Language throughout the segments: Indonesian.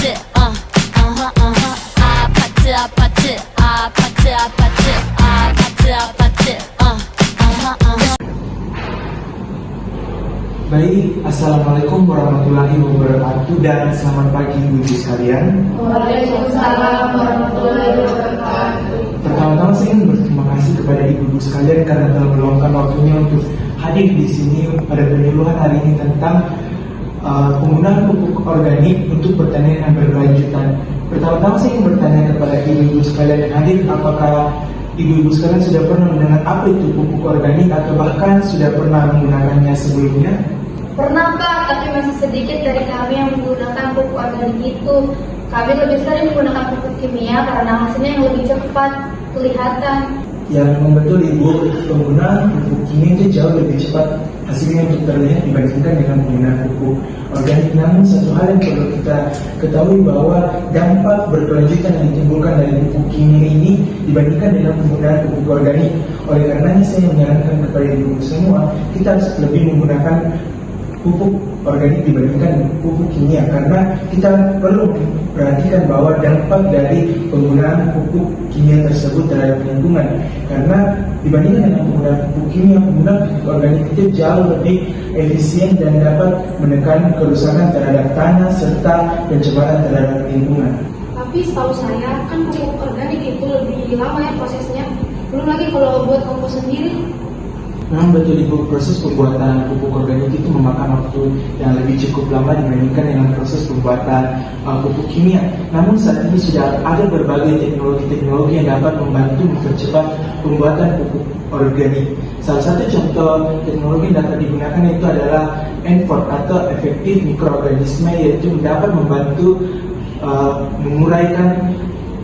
Baik, Assalamualaikum warahmatullahi wabarakatuh dan selamat pagi ibu-ibu sekalian. Waalaikumsalam warahmatullahi wabarakatuh. Pertama-tama saya ingin berterima kasih kepada ibu-ibu sekalian karena telah meluangkan waktunya untuk hadir di sini pada penyuluhan hari ini tentang penggunaan pupuk organik untuk pertanian yang berkelanjutan. Pertama-tama saya ingin bertanya kepada ibu-ibu sekalian yang hadir, apakah ibu-ibu sekalian sudah pernah mendengar apa itu pupuk organik atau bahkan sudah pernah menggunakannya sebelumnya? Pernah Pak, tapi masih sedikit dari kami yang menggunakan pupuk organik itu. Kami lebih sering menggunakan pupuk kimia karena hasilnya yang lebih cepat kelihatan. Ya memang betul ibu, penggunaan pupuk kimia itu jauh lebih cepat hasilnya untuk terlihat dibandingkan dengan penggunaan pupuk organik. Namun satu hal yang perlu kita ketahui bahwa dampak berkelanjutan yang ditimbulkan dari pupuk kimia ini dibandingkan dengan penggunaan pupuk organik. Oleh karenanya saya menyarankan kepada ibu semua, kita harus lebih menggunakan pupuk organik dibandingkan pupuk kimia, karena kita perlu perhatikan bahwa dampak dari penggunaan pupuk kimia tersebut terhadap lingkungan. Karena dibandingkan dengan penggunaan pupuk kimia, penggunaan pupuk organik itu jauh lebih efisien dan dapat menekan kerusakan terhadap tanah serta pencemaran terhadap lingkungan. Tapi setahu saya kan pupuk organik itu lebih lama ya prosesnya. Belum lagi kalau buat kompos sendiri. Memang betul ibu, proses pembuatan pupuk organik itu memakan waktu yang lebih cukup lama dibandingkan dengan proses pembuatan pupuk kimia. Namun saat ini sudah ada berbagai teknologi-teknologi yang dapat membantu mempercepat pembuatan pupuk organik. Salah satu contoh teknologi yang dapat digunakan itu adalah ENFORT atau efektif mikroorganisme, yaitu dapat membantu menguraikan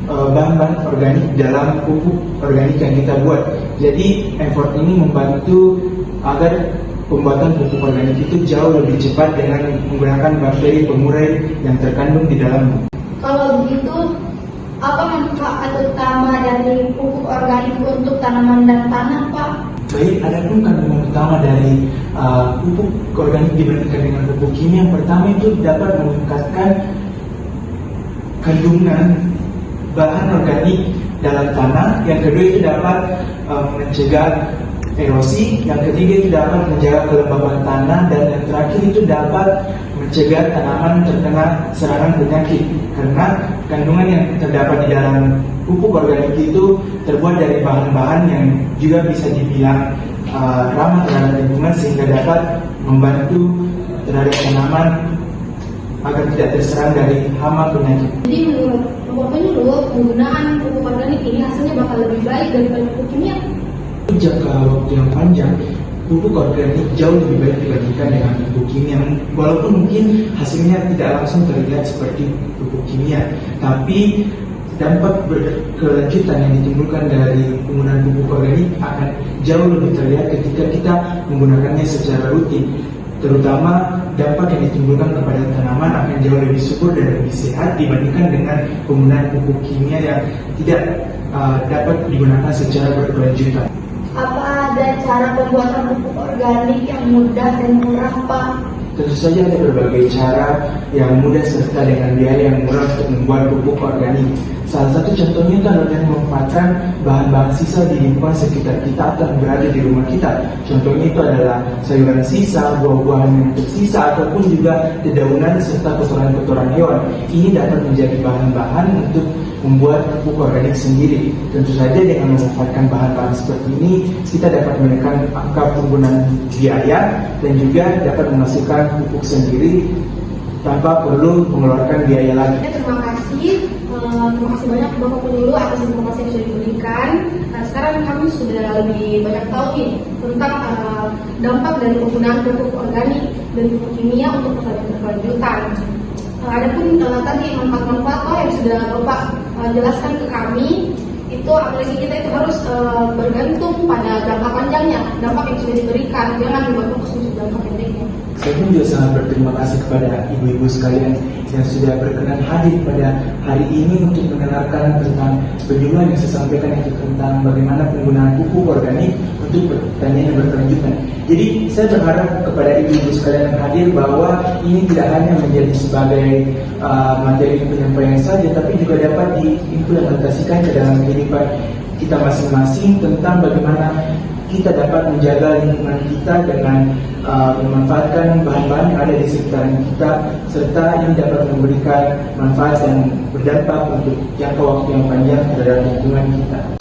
bahan-bahan organik dalam pupuk organik yang kita buat. Jadi effort ini membantu agar pembuatan pupuk organik itu jauh lebih cepat dengan menggunakan bakteri pengurai yang terkandung di dalamnya. Kalau begitu, apa manfaat utama dari pupuk organik untuk tanaman dan tanah Pak? Baik, ada pun kandungan utama dari pupuk organik dibandingkan dengan pupuk kimia. Yang pertama itu dapat meningkatkan kandungan bahan organik dalam tanah. Yang kedua itu dapat mencegah erosi. Yang ketiga itu dapat menjaga kelembaban tanah. Dan yang terakhir itu dapat mencegah tanaman terkena serangan penyakit. Karena kandungan yang terdapat di dalam pupuk organik itu terbuat dari bahan-bahan yang juga bisa dibilang ramah terhadap lingkungan, sehingga dapat membantu terhadap tanaman agar tidak terserang dari hama penyakit. Jadi menurut penyuluh, penggunaan pupuk organik ini hasilnya bakal lebih baik daripada pupuk kimia. Jangka waktu yang panjang, pupuk organik jauh lebih baik dibandingkan dengan pupuk kimia. Walaupun mungkin hasilnya tidak langsung terlihat seperti pupuk kimia, tapi dampak berkelanjutan yang ditimbulkan dari penggunaan pupuk organik akan jauh lebih terlihat ketika kita menggunakannya secara rutin. Terutama dampak yang ditimbulkan kepada tanaman akan jauh lebih subur dan lebih sehat dibandingkan dengan penggunaan pupuk kimia yang tidak dapat digunakan secara berkelanjutan. Apa ada cara pembuatan pupuk organik yang mudah dan murah Pak? Tentu saja ada berbagai cara yang mudah serta dengan biaya yang murah untuk membuat pupuk organik. Salah satu contohnya itu adalah dengan memanfaatkan bahan-bahan sisa di lingkungan sekitar kita atau yang berada di rumah kita. Contohnya itu adalah sayuran sisa, buah-buahan yang tersisa, ataupun juga dedaunan serta kotoran-kotoran hewan. Ini dapat menjadi bahan-bahan untuk membuat pupuk organik sendiri. Tentu saja dengan memanfaatkan bahan-bahan seperti ini, kita dapat menekan angka penggunaan biaya dan juga dapat menghasilkan pupuk sendiri tanpa perlu mengeluarkan biaya lagi. Terima kasih banyak Bapak Penyuluh atas informasi yang sudah diberikan. Sekarang kami sudah lebih banyak tahu nih tentang dampak dari penggunaan pupuk organik dan pupuk kimia untuk pertanian berkelanjutan. Adapun tadi manfaat-manfaat yang sudah Bapak jelaskan ke kami, itu apalagi kita itu harus bergantung pada jangka panjangnya, dampak yang sudah diberikan, jangan dibuat fokus untuk jangka pendeknya. Saya pun juga sangat berterima kasih kepada ibu-ibu sekalian yang sudah berkenan hadir pada hari ini untuk mendengarkan tentang penyuluhan yang saya sampaikan, itu tentang bagaimana penggunaan pupuk organik untuk pertanian yang berkelanjutan. Jadi saya berharap kepada ibu-ibu sekalian yang hadir bahwa ini tidak hanya menjadi sebagai materi penyampaian saja, tapi juga dapat diimplementasikan ke dalam kehidupan kita masing-masing tentang bagaimana kita dapat menjaga lingkungan kita dengan memanfaatkan bahan-bahan yang ada di sekitaran kita, serta ini dapat memberikan manfaat dan berdampak untuk jangka waktu yang panjang terhadap lingkungan kita.